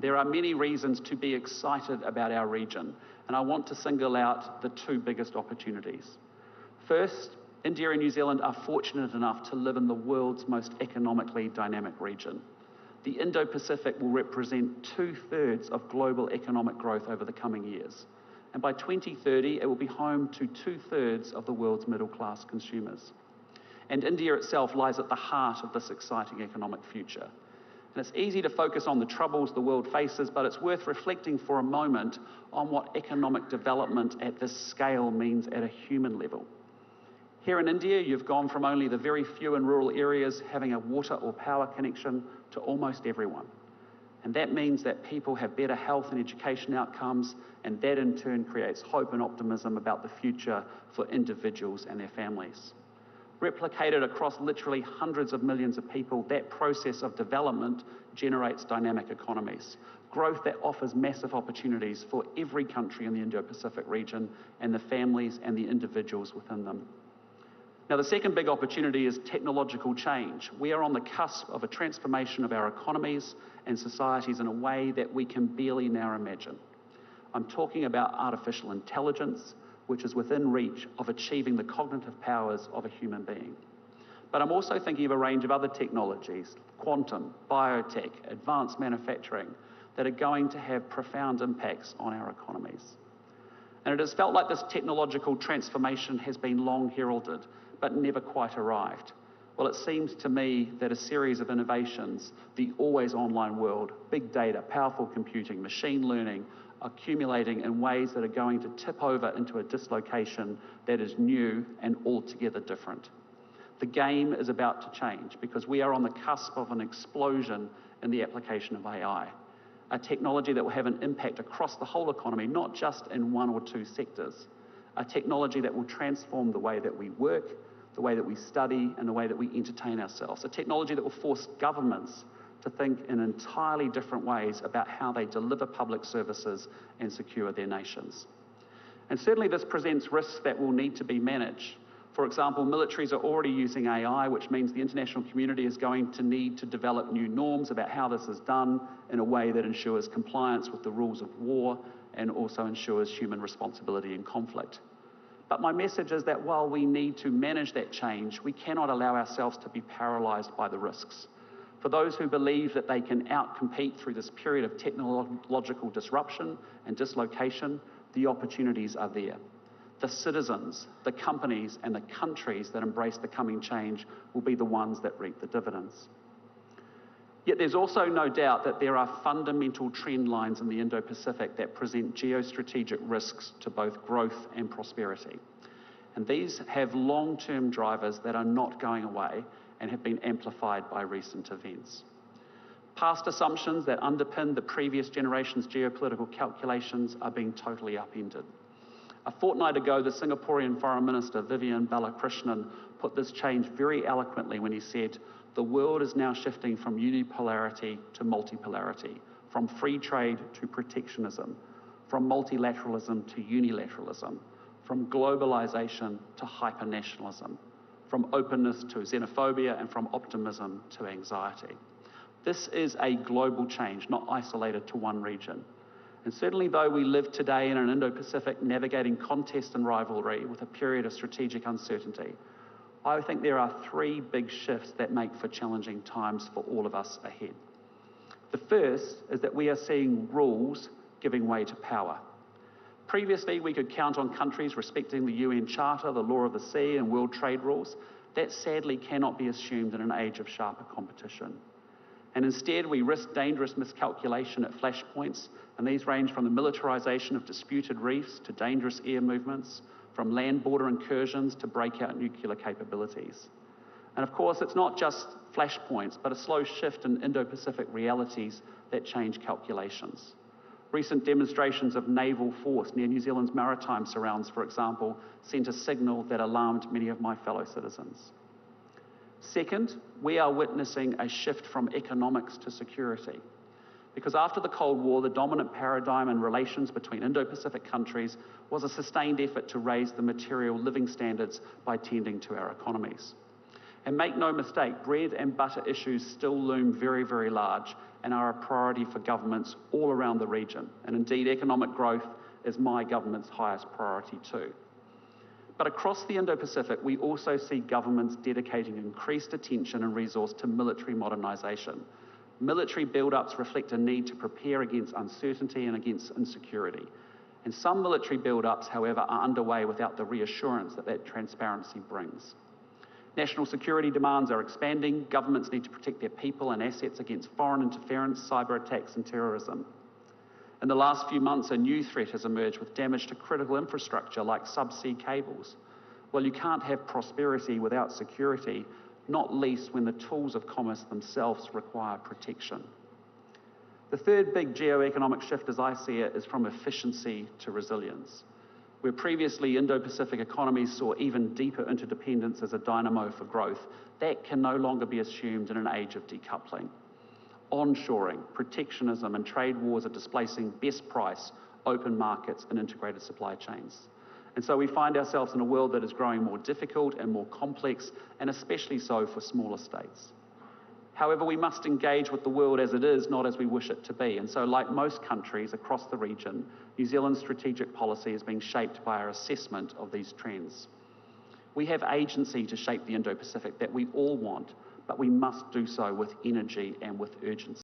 There are many reasons to be excited about our region, and I want to single out the two biggest opportunities. First, India and New Zealand are fortunate enough to live in the world's most economically dynamic region. The Indo-Pacific will represent 2/3 of global economic growth over the coming years. And by 2030, it will be home to 2/3 of the world's middle-class consumers. And India itself lies at the heart of this exciting economic future. And it's easy to focus on the troubles the world faces, but it's worth reflecting for a moment on what economic development at this scale means at a human level. Here in India, you've gone from only the very few in rural areas having a water or power connection to almost everyone. And that means that people have better health and education outcomes, and that in turn creates hope and optimism about the future for individuals and their families. Replicated across literally hundreds of millions of people, that process of development generates dynamic economies. Growth that offers massive opportunities for every country in the Indo-Pacific region and the families and the individuals within them. Now, the second big opportunity is technological change. We are on the cusp of a transformation of our economies and societies in a way that we can barely now imagine. I'm talking about artificial intelligence, which is within reach of achieving the cognitive powers of a human being. But I'm also thinking of a range of other technologies, quantum, biotech, advanced manufacturing, that are going to have profound impacts on our economies. And it has felt like this technological transformation has been long heralded, but never quite arrived. Well, it seems to me that a series of innovations, the always online world, big data, powerful computing, machine learning, accumulating in ways that are going to tip over into a dislocation that is new and altogether different. The game is about to change because we are on the cusp of an explosion in the application of AI, a technology that will have an impact across the whole economy, not just in one or two sectors, a technology that will transform the way that we work, the way that we study, and the way that we entertain ourselves, a technology that will force governments to think in entirely different ways about how they deliver public services and secure their nations. And certainly this presents risks that will need to be managed. For example, militaries are already using AI, which means the international community is going to need to develop new norms about how this is done in a way that ensures compliance with the rules of war and also ensures human responsibility in conflict. But my message is that while we need to manage that change, we cannot allow ourselves to be paralysed by the risks. For those who believe that they can outcompete through this period of technological disruption and dislocation, the opportunities are there. The citizens, the companies, and the countries that embrace the coming change will be the ones that reap the dividends. Yet there's also no doubt that there are fundamental trend lines in the Indo-Pacific that present geostrategic risks to both growth and prosperity. And these have long-term drivers that are not going away and have been amplified by recent events. Past assumptions that underpin the previous generation's geopolitical calculations are being totally upended. A fortnight ago, the Singaporean Foreign Minister, Vivian Balakrishnan, put this change very eloquently when he said, "The world is now shifting from unipolarity to multipolarity, from free trade to protectionism, from multilateralism to unilateralism, from globalization to hypernationalism, from openness to xenophobia, and from optimism to anxiety." This is a global change, not isolated to one region. And certainly though we live today in an Indo-Pacific navigating contest and rivalry with a period of strategic uncertainty, I think there are three big shifts that make for challenging times for all of us ahead. The first is that we are seeing rules giving way to power. Previously, we could count on countries respecting the UN Charter, the law of the sea, and world trade rules. That sadly cannot be assumed in an age of sharper competition. And instead, we risk dangerous miscalculation at flashpoints, and these range from the militarization of disputed reefs to dangerous air movements, from land border incursions to breakout nuclear capabilities. And of course, it's not just flashpoints, but a slow shift in Indo-Pacific realities that change calculations. Recent demonstrations of naval force near New Zealand's maritime surrounds, for example, sent a signal that alarmed many of my fellow citizens. Second, we are witnessing a shift from economics to security. Because after the Cold War, the dominant paradigm in relations between Indo-Pacific countries was a sustained effort to raise the material living standards by tending to our economies. And make no mistake, bread and butter issues still loom very, very large and are a priority for governments all around the region. And indeed, economic growth is my government's highest priority too. But across the Indo-Pacific, we also see governments dedicating increased attention and resource to military modernisation. Military build-ups reflect a need to prepare against uncertainty and against insecurity. And some military build-ups, however, are underway without the reassurance that transparency brings. National security demands are expanding. Governments need to protect their people and assets against foreign interference, cyber attacks and terrorism. In the last few months, a new threat has emerged with damage to critical infrastructure like subsea cables. Well, you can't have prosperity without security, not least when the tools of commerce themselves require protection. The third big geo-economic shift, as I see it, is from efficiency to resilience. Where previously Indo-Pacific economies saw even deeper interdependence as a dynamo for growth, that can no longer be assumed in an age of decoupling. Onshoring, protectionism and trade wars are displacing best price, open markets and integrated supply chains. And so we find ourselves in a world that is growing more difficult and more complex, and especially so for smaller states. However, we must engage with the world as it is, not as we wish it to be. And so, like most countries across the region, New Zealand's strategic policy is being shaped by our assessment of these trends. We have agency to shape the Indo-Pacific that we all want, but we must do so with energy and with urgency.